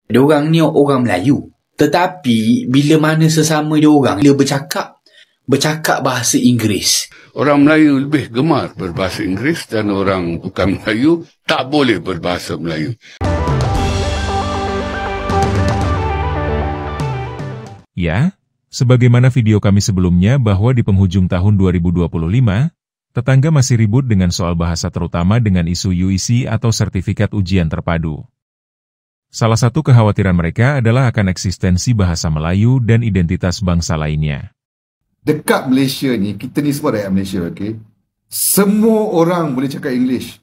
Diorang ni orang Melayu. Tetapi bila mana sesama diorang dia bercakap bahasa Inggeris. Orang Melayu lebih gemar berbahasa Inggeris dan orang bukan Melayu tak boleh berbahasa Melayu. Ya, sebagaimana video kami sebelumnya bahwa di penghujung tahun 2025, tetangga masih ribut dengan soal bahasa terutama dengan isu UIC atau Sertifikat Ujian Terpadu. Salah satu kekhawatiran mereka adalah akan eksistensi bahasa Melayu dan identitas bangsa lainnya. Dekat Malaysia ni, kita ni semua rakyat Malaysia, okay? Semua orang boleh cakap English.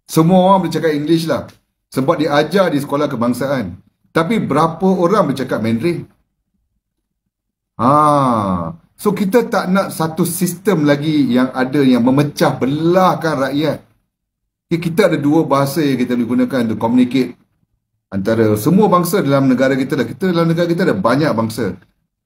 Semua orang boleh cakap English lah. Sebab diajar di sekolah kebangsaan. Tapi berapa orang boleh cakap Mandarin? So kita tak nak satu sistem lagi yang ada yang memecah belahkan rakyat. Okay, kita ada dua bahasa yang kita boleh gunakan untuk communicate antara semua bangsa dalam negara kita. Kita dalam negara kita ada banyak bangsa.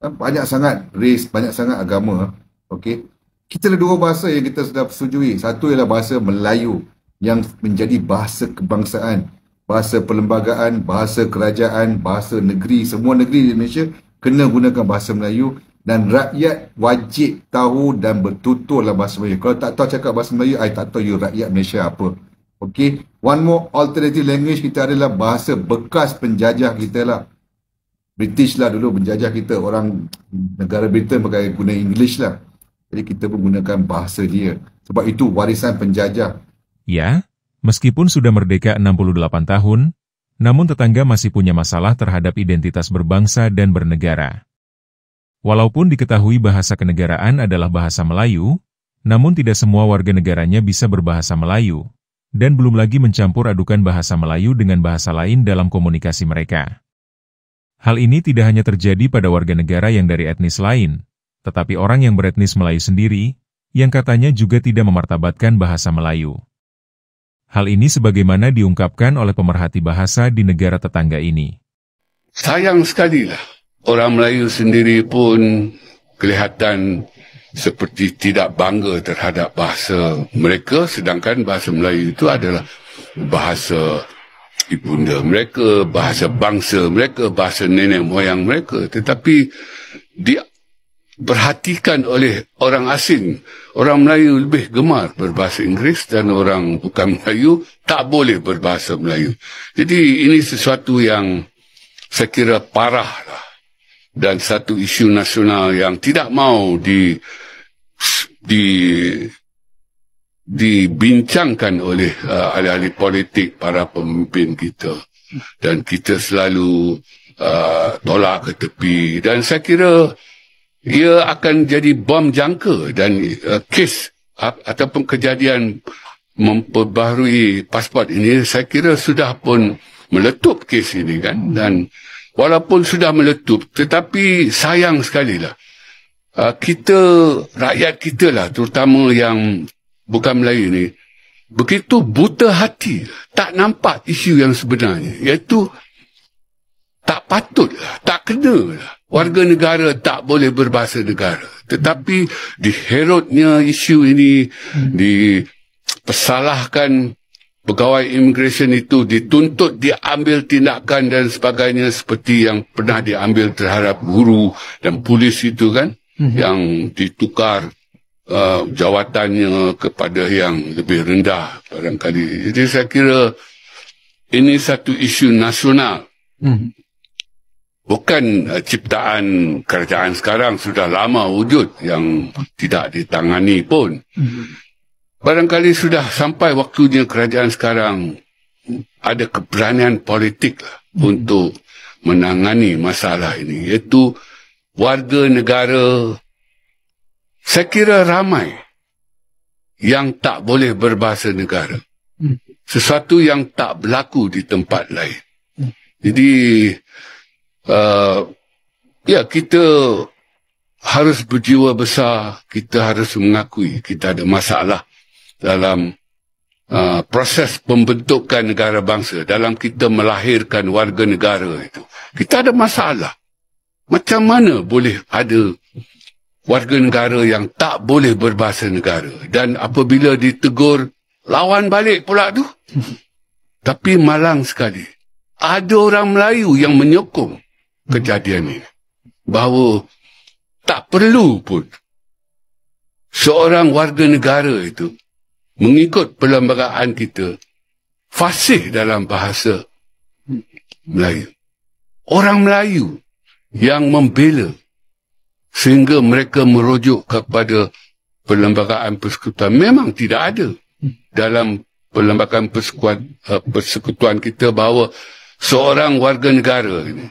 Banyak sangat race, banyak sangat agama. Okay. Kita ada dua bahasa yang kita sudah setujui. Satu ialah bahasa Melayu yang menjadi bahasa kebangsaan, bahasa perlembagaan, bahasa kerajaan, bahasa negeri. Semua negeri di Malaysia kena gunakan bahasa Melayu dan rakyat wajib tahu dan bertutur dalam bahasa Melayu. Kalau tak tahu cakap bahasa Melayu, I tak tahu you rakyat Malaysia apa. Okay. One more alternative language kita adalah bahasa bekas penjajah kita lah. British lah dulu penjajah kita. Orang negara Britain pakai guna English lah. Jadi kita pun gunakan bahasa dia. Sebab itu warisan penjajah. Ya, meskipun sudah merdeka 68 tahun, namun tetangga masih punya masalah terhadap identitas berbangsa dan bernegara. Walaupun diketahui bahasa kenegaraan adalah bahasa Melayu, namun tidak semua warga negaranya bisa berbahasa Melayu. Dan belum lagi mencampur adukan bahasa Melayu dengan bahasa lain dalam komunikasi mereka. Hal ini tidak hanya terjadi pada warga negara yang dari etnis lain, tetapi orang yang beretnis Melayu sendiri, yang katanya juga tidak memartabatkan bahasa Melayu. Hal ini sebagaimana diungkapkan oleh pemerhati bahasa di negara tetangga ini. Sayang sekali lah, orang Melayu sendiri pun kelihatan seperti tidak bangga terhadap bahasa mereka, sedangkan bahasa Melayu itu adalah bahasa ibunda mereka, bahasa bangsa mereka, bahasa nenek moyang mereka. Tetapi diperhatikan oleh orang asing. Orang Melayu lebih gemar berbahasa Inggeris dan orang bukan Melayu tak boleh berbahasa Melayu. Jadi ini sesuatu yang saya kira parah lah. Dan satu isu nasional yang tidak mau dibincangkan oleh ahli-ahli politik, para pemimpin kita, dan kita selalu tolak ke tepi. Dan saya kira ia akan jadi bom jangka dan kes ataupun kejadian memperbaharui pasport ini saya kira sudah pun meletup kes ini kan. Dan walaupun sudah meletup, tetapi sayang sekali lah kita, rakyat kita lah terutama yang bukan Melayu ni, begitu buta hati, tak nampak isu yang sebenarnya, iaitu tak patut lah, tak kena lah. Warga negara tak boleh berbahasa negara. Tetapi diherutnya isu ini, dipersalahkan pegawai immigration itu, dituntut diambil tindakan dan sebagainya seperti yang pernah diambil terhadap guru dan polis itu kan, yang ditukar jawatannya kepada yang lebih rendah barangkali. Jadi saya kira ini satu isu nasional. Bukan ciptaan kerajaan sekarang, sudah lama wujud yang tidak ditangani pun. Barangkali sudah sampai waktunya kerajaan sekarang ada keberanian politik lah untuk menangani masalah ini, iaitu warga negara. Saya kira ramai yang tak boleh berbahasa negara. Sesuatu yang tak berlaku di tempat lain. Jadi, ya kita harus berjiwa besar, kita harus mengakui kita ada masalah dalam proses pembentukan negara bangsa, dalam kita melahirkan warga negara itu. Kita ada masalah. Macam mana boleh ada warga negara yang tak boleh berbahasa negara, dan apabila ditegur lawan balik pula tu. Tapi malang sekali, ada orang Melayu yang menyokong kejadian ini. Bahawa tak perlu pun seorang warga negara itu mengikut perlembagaan kita fasih dalam bahasa Melayu. Orang Melayu yang membela sehingga mereka merujuk kepada perlembagaan persekutuan memang tidak ada dalam perlembagaan persekutuan kita bahawa seorang warga negara ini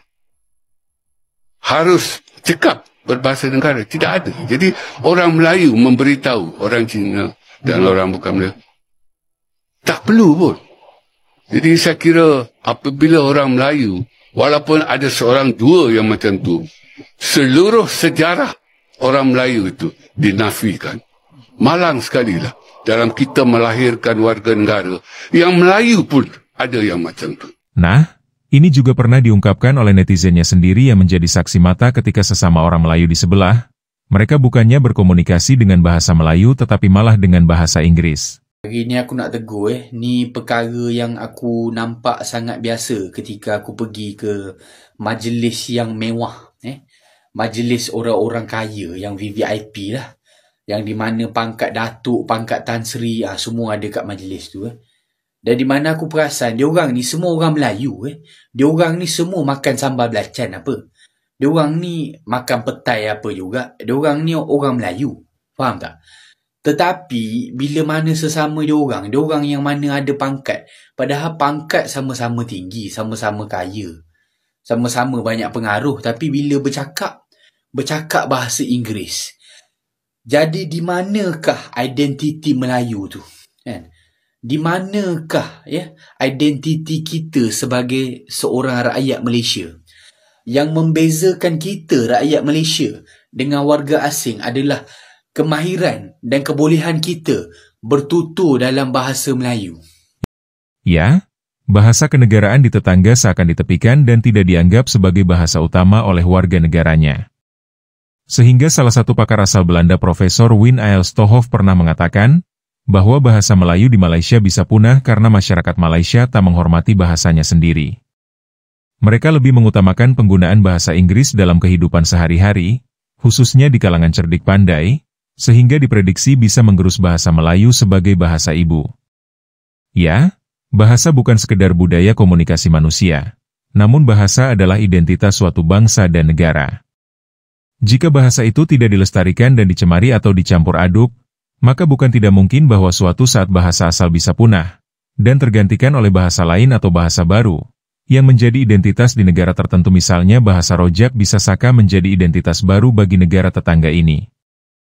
harus cakap berbahasa negara. Tidak ada. Jadi orang Melayu memberitahu orang Cina dan orang bukan Melayu tak perlu pun. Jadi saya kira apabila orang Melayu, walaupun ada seorang dua yang macam tu, seluruh sejarah orang Melayu itu dinafikan. Malang sekali lah dalam kita melahirkan warga negara yang Melayu pun ada yang macam tu. Nah, ini juga pernah diungkapkan oleh netizennya sendiri yang menjadi saksi mata ketika sesama orang Melayu di sebelah, mereka bukannya berkomunikasi dengan bahasa Melayu tetapi malah dengan bahasa Inggris. Hari ni aku nak tegur ni perkara yang aku nampak sangat biasa ketika aku pergi ke majlis yang mewah. Majlis orang-orang kaya yang VVIP lah. Yang di mana pangkat datuk, pangkat tan sri, semua ada kat majlis tu. Dan di mana aku perasan, diorang ni semua orang Melayu. Diorang ni semua makan sambal belacan apa. Diorang ni makan petai apa juga. Diorang ni orang Melayu. Faham tak? Tetapi, bila mana sesama diorang yang mana ada pangkat. Padahal pangkat sama-sama tinggi, sama-sama kaya. Sama-sama banyak pengaruh. Tapi bila bercakap bahasa Inggeris. Jadi di manakah identiti Melayu tu? Kan? Di manakah identiti kita sebagai seorang rakyat Malaysia? Yang membezakan kita rakyat Malaysia dengan warga asing adalah kemahiran dan kebolehan kita bertutur dalam bahasa Melayu. Ya, bahasa kenegaraan di tetangga seakan ditepikan dan tidak dianggap sebagai bahasa utama oleh warga negaranya. Sehingga salah satu pakar asal Belanda Profesor Wim Eilstohoff pernah mengatakan bahwa bahasa Melayu di Malaysia bisa punah karena masyarakat Malaysia tak menghormati bahasanya sendiri. Mereka lebih mengutamakan penggunaan bahasa Inggris dalam kehidupan sehari-hari, khususnya di kalangan cerdik pandai, sehingga diprediksi bisa menggerus bahasa Melayu sebagai bahasa ibu. Ya, bahasa bukan sekedar budaya komunikasi manusia, namun bahasa adalah identitas suatu bangsa dan negara. Jika bahasa itu tidak dilestarikan dan dicemari atau dicampur aduk, maka bukan tidak mungkin bahwa suatu saat bahasa asal bisa punah, dan tergantikan oleh bahasa lain atau bahasa baru, yang menjadi identitas di negara tertentu. Misalnya bahasa Rojak bisa saka menjadi identitas baru bagi negara tetangga ini.